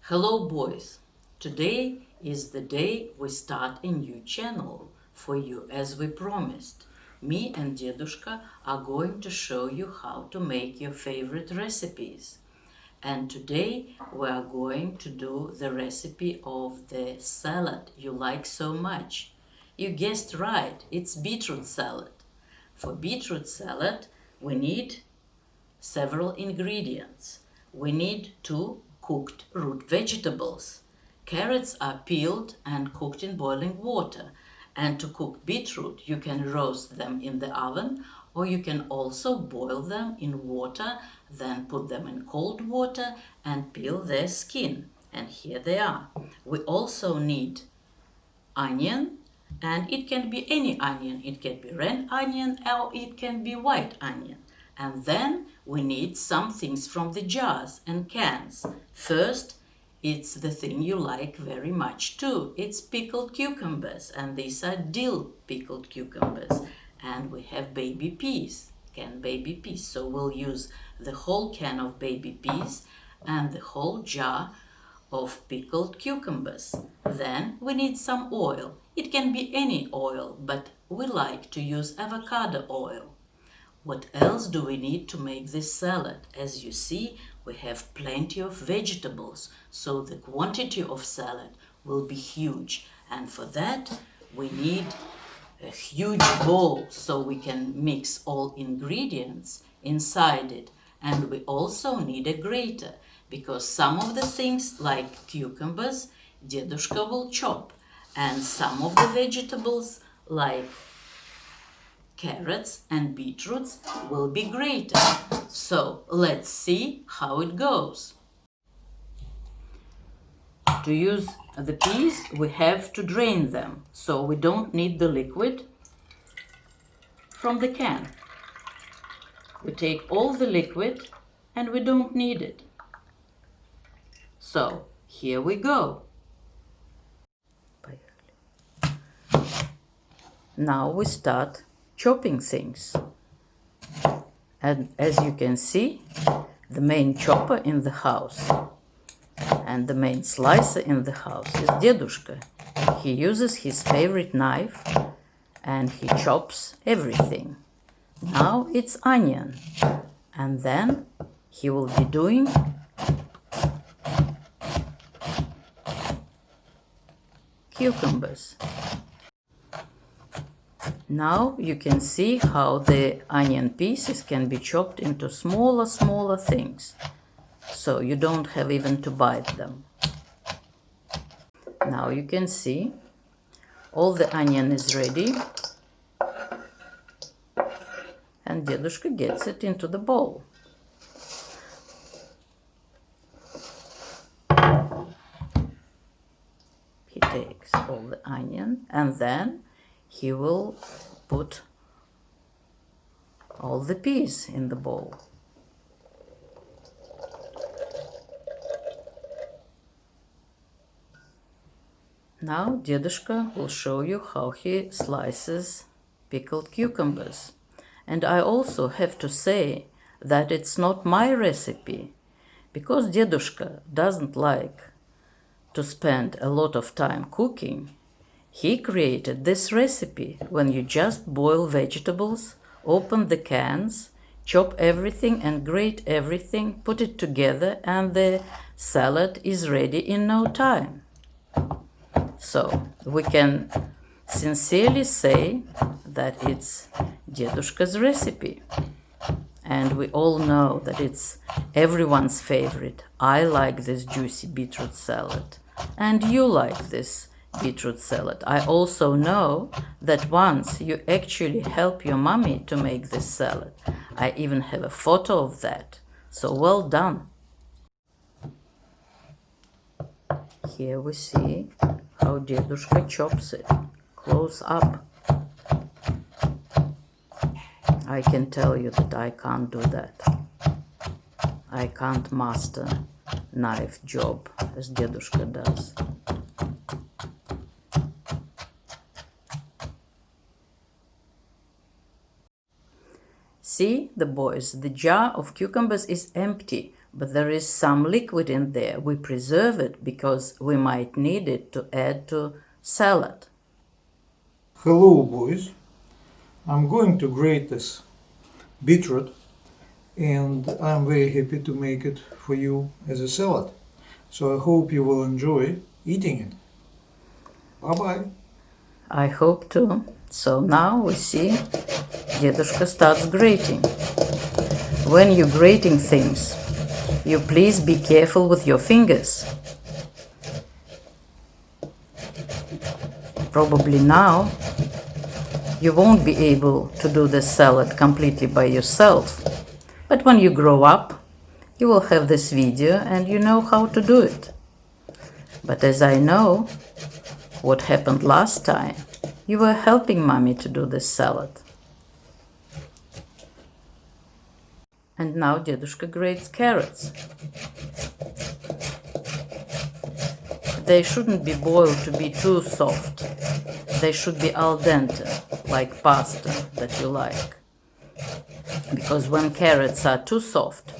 Hello boys! Today is the day we start a new channel for you as we promised. Me and Dedushka are going to show you how to make your favorite recipes. And today we are going to do the recipe of the salad you like so much. You guessed right, it's beetroot salad. For beetroot salad we need several ingredients. We need 2 cooked root vegetables. Carrots are peeled and cooked in boiling water. And to cook beetroot, you can roast them in the oven, or you can also boil them in water, then put them in cold water and peel their skin. And here they are. We also need onion, and it can be any onion. It can be red onion or it can be white onion. And then we need some things from the jars and cans. First, it's the thing you like very much too. It's pickled cucumbers, and these are dill pickled cucumbers. And we have baby peas, canned baby peas. So we'll use the whole can of baby peas and the whole jar of pickled cucumbers. Then we need some oil. It can be any oil, but we like to use avocado oil. What else do we need to make this salad? As you see, we have plenty of vegetables, so the quantity of salad will be huge. And for that, we need a huge bowl so we can mix all ingredients inside it. And we also need a grater, because some of the things like cucumbers, Dedushka will chop, and some of the vegetables like carrots and beetroots will be grated. So let's see how it goes. To use the peas, we have to drain them, so we don't need the liquid from the can. We take all the liquid and we don't need it. So here we go. Now we start chopping things. And as you can see, the main chopper in the house and the main slicer in the house is Dedushka. He uses his favorite knife and he chops everything. Now it's onion, and then he will be doing cucumbers. Now you can see how the onion pieces can be chopped into smaller things, so you don't have even to bite them. Now you can see all the onion is ready, and Dedushka gets it into the bowl. He takes all the onion and then he will put all the peas in the bowl. Now Dedushka will show you how he slices pickled cucumbers. And I also have to say that it's not my recipe, because Dedushka doesn't like to spend a lot of time cooking. He created this recipe when you just boil vegetables, open the cans, chop everything and grate everything, put it together, and the salad is ready in no time. So we can sincerely say that it's Dedushka's recipe. And we all know that it's everyone's favorite. I like this juicy beetroot salad, and you like this beetroot salad. I also know that once you actually help your mommy to make this salad. I even have a photo of that. So well done. Here we see how Dedushka chops it, close up. I can tell you that I can't do that. I can't master knife job as Dedushka does. See, the boys, the jar of cucumbers is empty, but there is some liquid in there. We preserve it because we might need it to add to salad. Hello boys, I'm going to grate this beetroot and I'm very happy to make it for you as a salad. So I hope you will enjoy eating it. Bye bye. I hope too. So now we see Dedushka starts grating. When you're grating things, you please be careful with your fingers. Probably now you won't be able to do the salad completely by yourself. But when you grow up, you will have this video and you know how to do it. But as I know what happened last time, you were helping Mommy to do this salad. And now Dedushka grates carrots. They shouldn't be boiled to be too soft. They should be al dente, like pasta that you like. Because when carrots are too soft,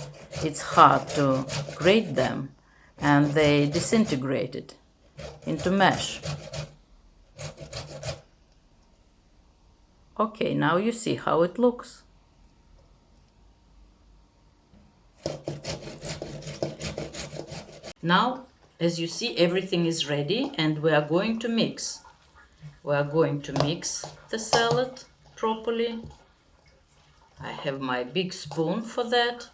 it's hard to grate them and they disintegrate into mash. Okay, now you see how it looks. Now, as you see, everything is ready and we are going to mix. We are going to mix the salad properly. I have my big spoon for that.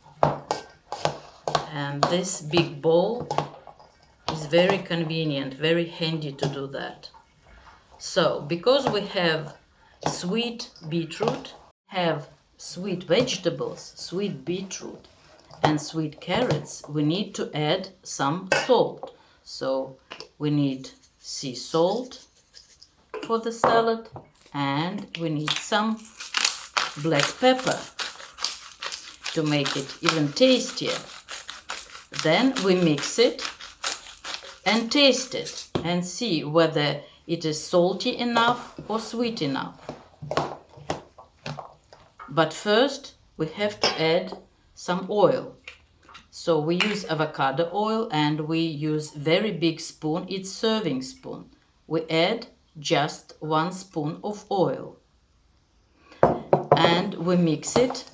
And this big bowl is very convenient, very handy to do that. So, because we have sweet beetroot, have sweet vegetables, sweet beetroot, and sweet carrots, we need to add some salt. So, we need sea salt for the salad, and we need some black pepper to make it even tastier. Then we mix it and taste it and see whether it is salty enough or sweet enough. But first we have to add some oil. So we use avocado oil and we use very big spoon, it's serving spoon. We add just 1 spoon of oil and we mix it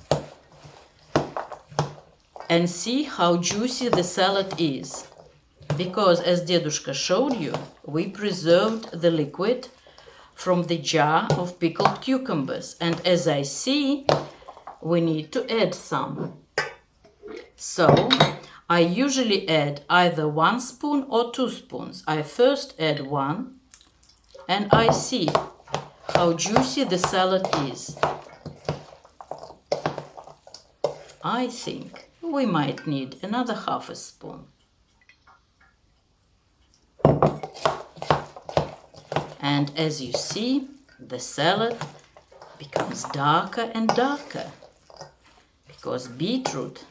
and see how juicy the salad is. Because as Dedushka showed you, we preserved the liquid from the jar of pickled cucumbers. And as I see, we need to add some. So I usually add either 1 spoon or 2 spoons. I first add 1 and I see how juicy the salad is. I think we might need another half a spoon. And as you see, the salad becomes darker and darker because beetroot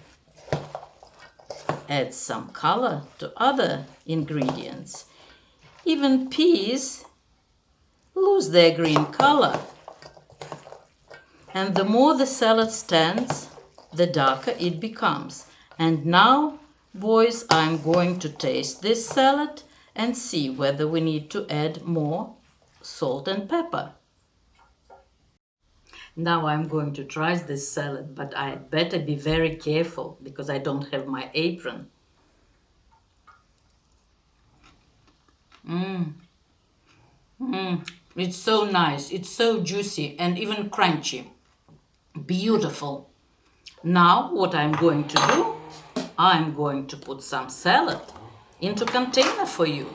adds some color to other ingredients. Even peas lose their green color. And the more the salad stands, the darker it becomes. And now, boys, I'm going to taste this salad and see whether we need to add more salt and pepper. Now I'm going to try this salad, but I better be very careful because I don't have my apron. It's so nice, it's so juicy and even crunchy. Beautiful. Now what I'm going to do, I'm going to put some salad into container for you.